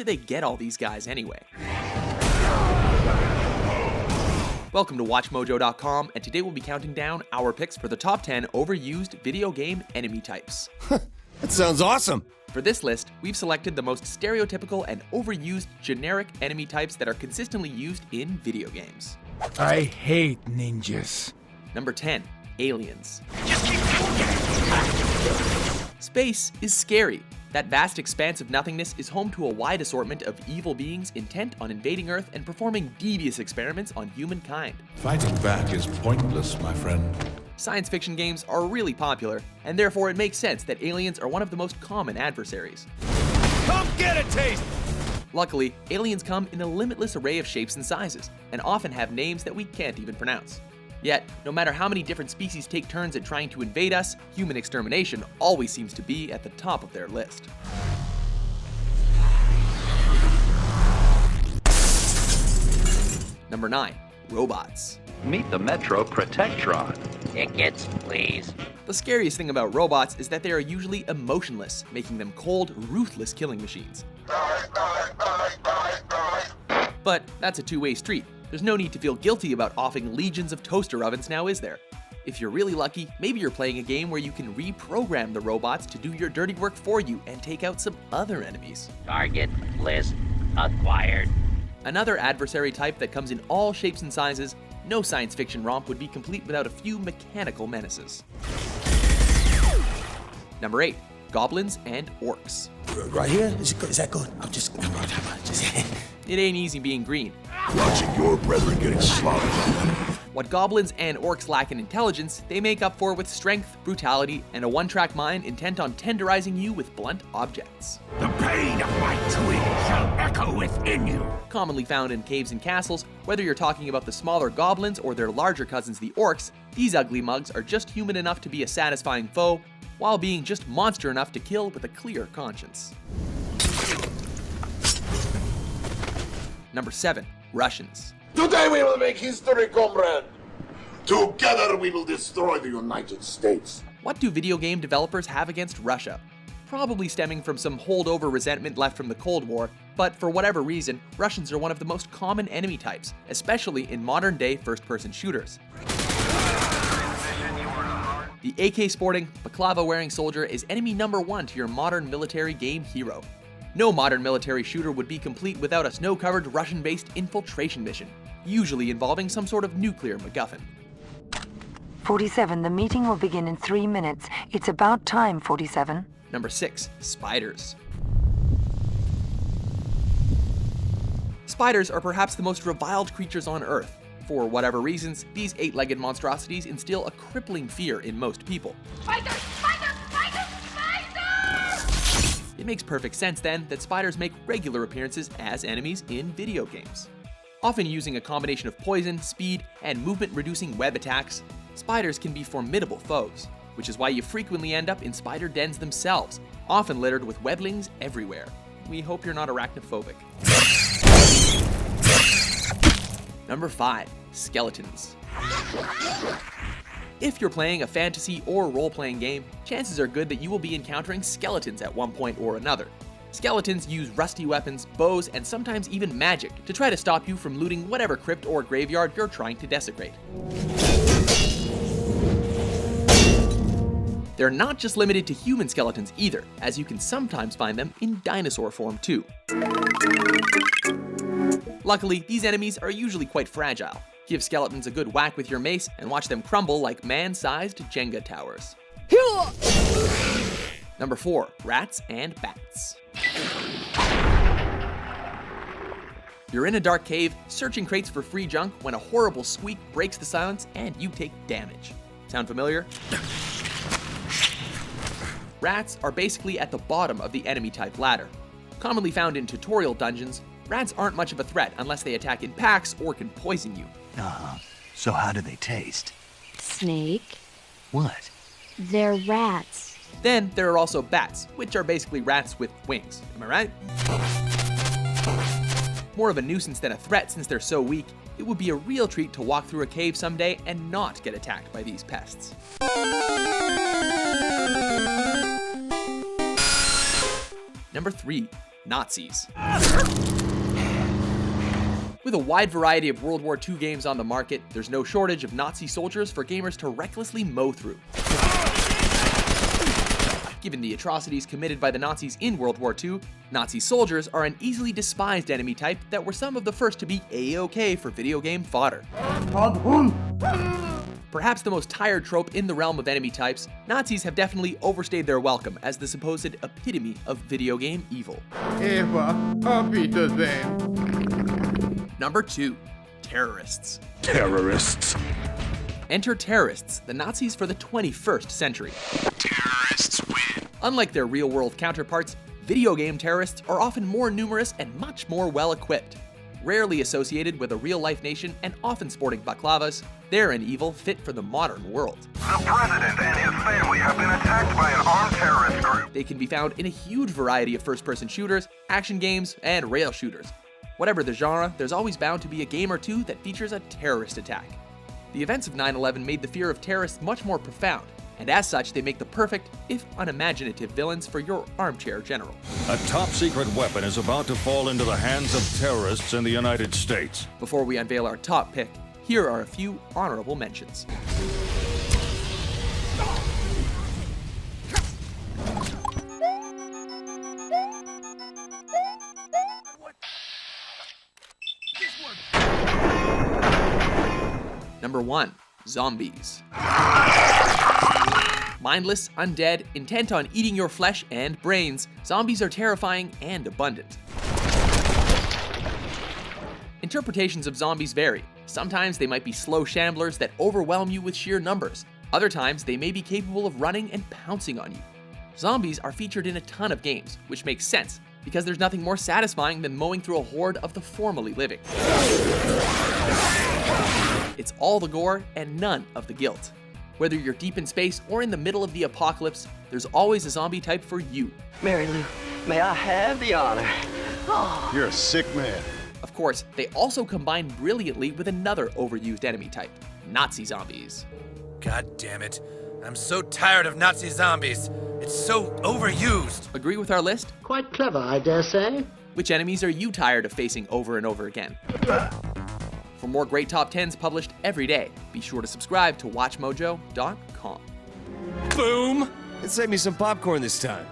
they get all these guys anyway? Welcome to WatchMojo.com, and today we'll be counting down our picks for the top 10 overused video game enemy types. That sounds awesome! For this list, we've selected the most stereotypical and overused generic enemy types that are consistently used in video games. I hate ninjas. Number 10. Aliens. Space is scary. That vast expanse of nothingness is home to a wide assortment of evil beings intent on invading Earth and performing devious experiments on humankind. Fighting back is pointless, my friend. Science fiction games are really popular, and therefore it makes sense that aliens are one of the most common adversaries. Come get a taste! Luckily, aliens come in a limitless array of shapes and sizes, and often have names that we can't even pronounce. Yet, no matter how many different species take turns at trying to invade us, human extermination always seems to be at the top of their list. Number 9. Robots. Meet the Metro Protectron. Tickets, please. The scariest thing about robots is that they are usually emotionless, making them cold, ruthless killing machines. But that's a two-way street. There's no need to feel guilty about offing legions of toaster ovens now, is there? If you're really lucky, maybe you're playing a game where you can reprogram the robots to do your dirty work for you and take out some other enemies. Target list acquired. Another adversary type that comes in all shapes and sizes. No science fiction romp would be complete without a few mechanical menaces. Number 8. Goblins and Orcs. Right here? Is that good? I'm just... It ain't easy being green. Watching your brethren getting slaughtered. What goblins and orcs lack in intelligence, they make up for with strength, brutality, and a one-track mind intent on tenderizing you with blunt objects. The pain of my twin shall echo within you. Commonly found in caves and castles, whether you're talking about the smaller goblins or their larger cousins the orcs, these ugly mugs are just human enough to be a satisfying foe, while being just monster enough to kill with a clear conscience. Number 7. Russians. Today we will make history, comrade. Together we will destroy the United States. What do video game developers have against Russia? Probably stemming from some holdover resentment left from the Cold War, but for whatever reason, Russians are one of the most common enemy types, especially in modern-day first-person shooters. The AK-sporting, baklava-wearing soldier is enemy number 1 to your modern military game hero. No modern military shooter would be complete without a snow-covered Russian-based infiltration mission, usually involving some sort of nuclear MacGuffin. 47, the meeting will begin in 3 minutes. It's about time, 47. Number 6. Spiders. Spiders are perhaps the most reviled creatures on Earth. For whatever reasons, these 8-legged monstrosities instill a crippling fear in most people. Spider! Spider! Spider! Spider! It makes perfect sense then that spiders make regular appearances as enemies in video games. Often using a combination of poison, speed, and movement-reducing web attacks, spiders can be formidable foes, which is why you frequently end up in spider dens themselves, often littered with weblings everywhere. We hope you're not arachnophobic. Number 5. Skeletons. If you're playing a fantasy or role-playing game, chances are good that you will be encountering skeletons at one point or another. Skeletons use rusty weapons, bows, and sometimes even magic to try to stop you from looting whatever crypt or graveyard you're trying to desecrate. They're not just limited to human skeletons either, as you can sometimes find them in dinosaur form too. Luckily, these enemies are usually quite fragile. Give skeletons a good whack with your mace and watch them crumble like man-sized Jenga towers. Number 4. Rats and bats. You're in a dark cave, searching crates for free junk when a horrible squeak breaks the silence and you take damage. Sound familiar? Rats are basically at the bottom of the enemy type ladder. Commonly found in tutorial dungeons, rats aren't much of a threat unless they attack in packs or can poison you. So how do they taste? Snake. What? They're rats. Then there are also bats, which are basically rats with wings. Am I right? More of a nuisance than a threat since they're so weak, it would be a real treat to walk through a cave someday and not get attacked by these pests. Number 3. Nazis. With a wide variety of World War II games on the market, there's no shortage of Nazi soldiers for gamers to recklessly mow through. Given the atrocities committed by the Nazis in World War II, Nazi soldiers are an easily despised enemy type that were some of the first to be A-OK for video game fodder. Perhaps the most tired trope in the realm of enemy types, Nazis have definitely overstayed their welcome as the supposed epitome of video game evil. Number 2. Terrorists. Terrorists. Enter terrorists, the Nazis for the 21st century. Terrorists win. Unlike their real-world counterparts, video game terrorists are often more numerous and much more well-equipped. Rarely associated with a real-life nation and often sporting baklavas, they're an evil fit for the modern world. The president and his family have been attacked by an armed terrorist group. They can be found in a huge variety of first-person shooters, action games, and rail shooters. Whatever the genre, there's always bound to be a game or two that features a terrorist attack. The events of 9/11 made the fear of terrorists much more profound, and as such, they make the perfect, if unimaginative, villains for your armchair general. A top-secret weapon is about to fall into the hands of terrorists in the United States. Before we unveil our top pick, here are a few honorable mentions. Number 1. Zombies. Mindless, undead, intent on eating your flesh and brains, zombies are terrifying and abundant. Interpretations of zombies vary. Sometimes they might be slow shamblers that overwhelm you with sheer numbers. Other times they may be capable of running and pouncing on you. Zombies are featured in a ton of games, which makes sense, because there's nothing more satisfying than mowing through a horde of the formerly living. It's all the gore and none of the guilt. Whether you're deep in space or in the middle of the apocalypse, there's always a zombie type for you. Mary Lou, may I have the honor? You're a sick man. Of course, they also combine brilliantly with another overused enemy type, Nazi zombies. God damn it. I'm so tired of Nazi zombies. It's so overused. Agree with our list? Quite clever, I dare say. Which enemies are you tired of facing over and over again? For more great top 10s published every day, be sure to subscribe to WatchMojo.com. Boom! It saved me some popcorn this time.